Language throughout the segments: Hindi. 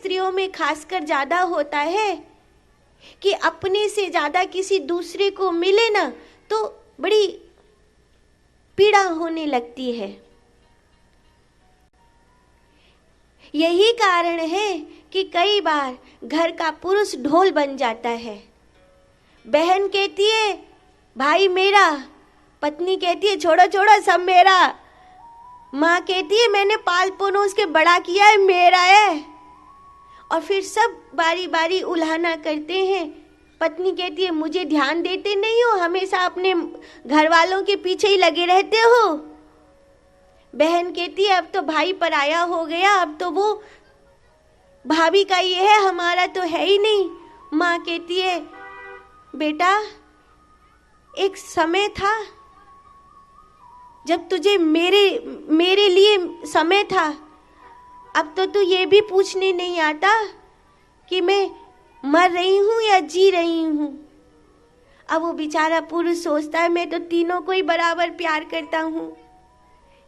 स्त्रियों में खासकर ज्यादा होता है कि अपने से ज्यादा किसी दूसरे को मिले ना तो बड़ी पीड़ा होने लगती है। यही कारण है कि कई बार घर का पुरुष ढोल बन जाता है। बहन कहती है भाई मेरा, पत्नी कहती है छोड़ो छोड़ो सब मेरा, माँ कहती है मैंने पाल पोस के बड़ा किया है, मेरा है, और फिर सब बारी बारी उल्हाना करते हैं। पत्नी कहती है मुझे ध्यान देते नहीं हो, हमेशा अपने घर वालों के पीछे ही लगे रहते हो। बहन कहती है अब तो भाई पराया हो गया, अब तो वो भाभी का ये है, हमारा तो है ही नहीं। माँ कहती है बेटा एक समय था जब तुझे मेरे लिए समय था, अब तो तू ये भी पूछने नहीं आता कि मैं मर रही हूं या जी रही हूं। अब वो बेचारा पुरुष सोचता है मैं तो तीनों को ही बराबर प्यार करता हूं,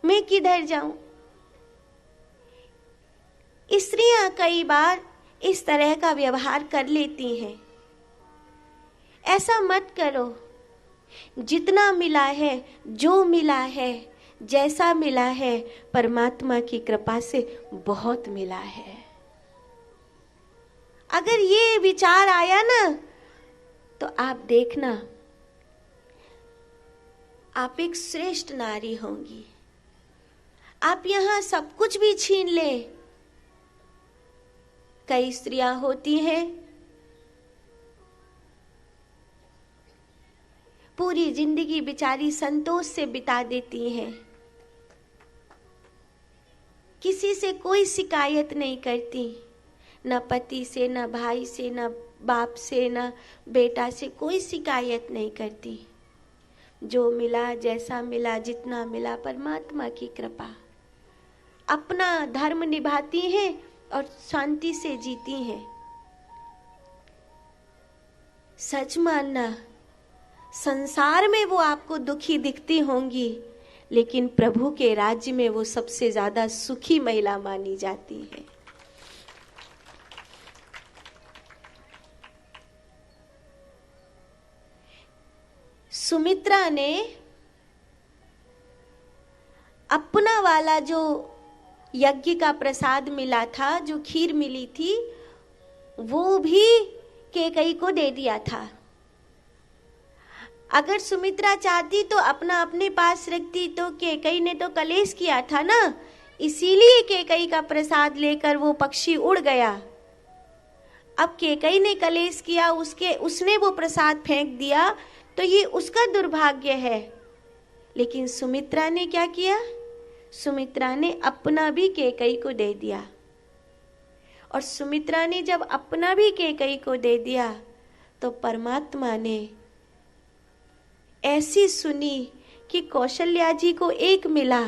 मैं किधर जाऊं। स्त्रियां कई बार इस तरह का व्यवहार कर लेती हैं। ऐसा मत करो। जितना मिला है, जो मिला है, जैसा मिला है, परमात्मा की कृपा से बहुत मिला है। अगर ये विचार आया ना तो आप देखना आप एक श्रेष्ठ नारी होंगी। आप यहां सब कुछ भी छीन ले। कई स्त्रियां होती हैं पूरी जिंदगी बेचारी संतोष से बिता देती हैं, किसी से कोई शिकायत नहीं करती, न पति से, न भाई से, न बाप से, न बेटा से कोई शिकायत नहीं करती। जो मिला, जैसा मिला, जितना मिला, परमात्मा की कृपा। अपना धर्म निभाती हैं और शांति से जीती हैं। सच मानना, संसार में वो आपको दुखी दिखती होंगी, लेकिन प्रभु के राज्य में वो सबसे ज्यादा सुखी महिला मानी जाती है। सुमित्रा ने अपना वाला जो यज्ञ का प्रसाद मिला था, जो खीर मिली थी, वो भी कैकेयी को दे दिया था। अगर सुमित्रा चाहती तो अपना अपने पास रखती, तो कैकेयी ने तो कलेश किया था ना, इसीलिए कैकेयी का प्रसाद लेकर वो पक्षी उड़ गया। अब कैकेयी ने कलेश किया, उसने वो प्रसाद फेंक दिया, तो ये उसका दुर्भाग्य है। लेकिन सुमित्रा ने क्या किया? सुमित्रा ने अपना भी कैकेयी को दे दिया। और सुमित्रा ने जब अपना भी कैकेयी को दे दिया तो परमात्मा ने ऐसी सुनी कि कौशल्या जी को एक मिला,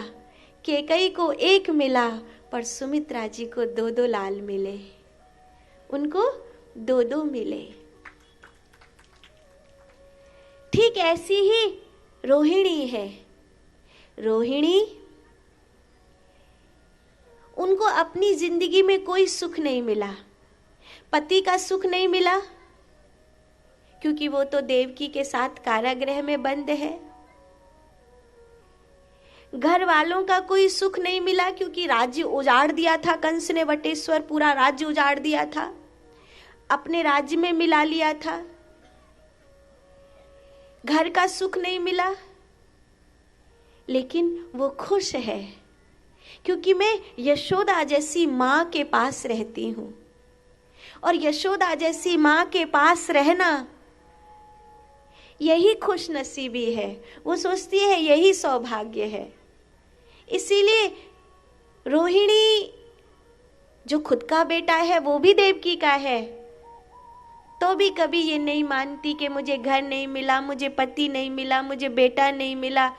कैकेयी को एक मिला, पर सुमित्रा जी को दो दो लाल मिले, उनको दो दो मिले। ठीक ऐसी ही रोहिणी है। रोहिणी, उनको अपनी जिंदगी में कोई सुख नहीं मिला, पति का सुख नहीं मिला, क्योंकि वो तो देवकी के साथ कारागृह में बंद है। घर वालों का कोई सुख नहीं मिला, क्योंकि राज्य उजाड़ दिया था कंस ने, वटेश्वर पूरा राज्य उजाड़ दिया था, अपने राज्य में मिला लिया था। घर का सुख नहीं मिला, लेकिन वो खुश है, क्योंकि मैं यशोदा जैसी माँ के पास रहती हूँ। और यशोदा जैसी माँ के पास रहना यही खुश नसीबी है। वो सोचती है यही सौभाग्य है। इसीलिए रोहिणी जो खुद का बेटा है वो भी देवकी का है, तो भी कभी ये नहीं मानती कि मुझे घर नहीं मिला, मुझे पति नहीं मिला, मुझे बेटा नहीं मिला,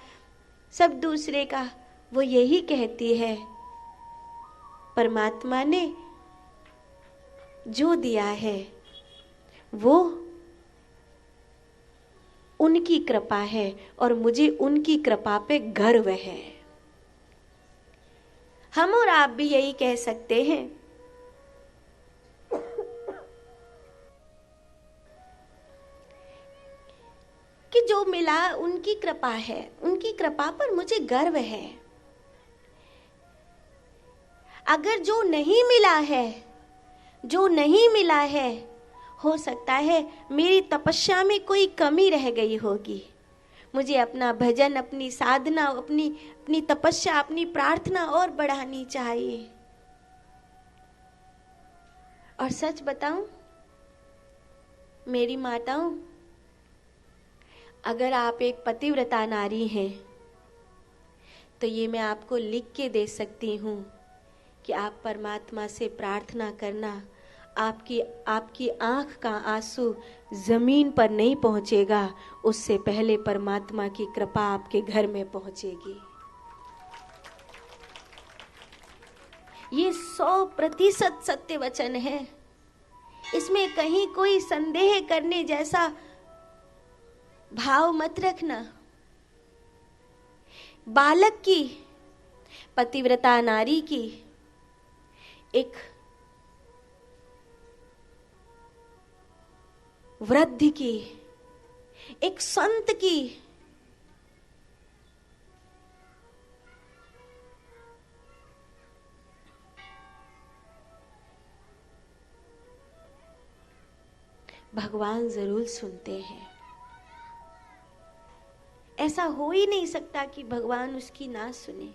सब दूसरे का। वो यही कहती है परमात्मा ने जो दिया है वो उनकी कृपा है, और मुझे उनकी कृपा पे गर्व है। हम और आप भी यही कह सकते हैं जो मिला उनकी कृपा है, उनकी कृपा पर मुझे गर्व है। अगर जो नहीं मिला है, जो नहीं मिला है, हो सकता है मेरी तपस्या में कोई कमी रह गई होगी। मुझे अपना भजन, अपनी साधना, अपनी तपस्या, अपनी प्रार्थना और बढ़ानी चाहिए। और सच बताऊं मेरी माताओं, अगर आप एक पतिव्रता नारी हैं तो ये मैं आपको लिख के दे सकती हूँ कि आप परमात्मा से प्रार्थना करना, आपकी आंख का आंसू जमीन पर नहीं पहुंचेगा, उससे पहले परमात्मा की कृपा आपके घर में पहुंचेगी। ये 100% सत्य वचन है, इसमें कहीं कोई संदेह करने जैसा भाव मत रखना। बालक की, पतिव्रता नारी की, एक वृद्ध की, एक संत की, भगवान जरूर सुनते हैं। ऐसा हो ही नहीं सकता कि भगवान उसकी ना सुने।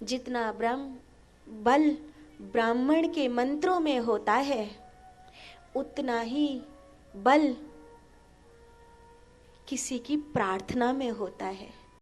जितना बल ब्राह्मण के मंत्रों में होता है, उतना ही बल किसी की प्रार्थना में होता है।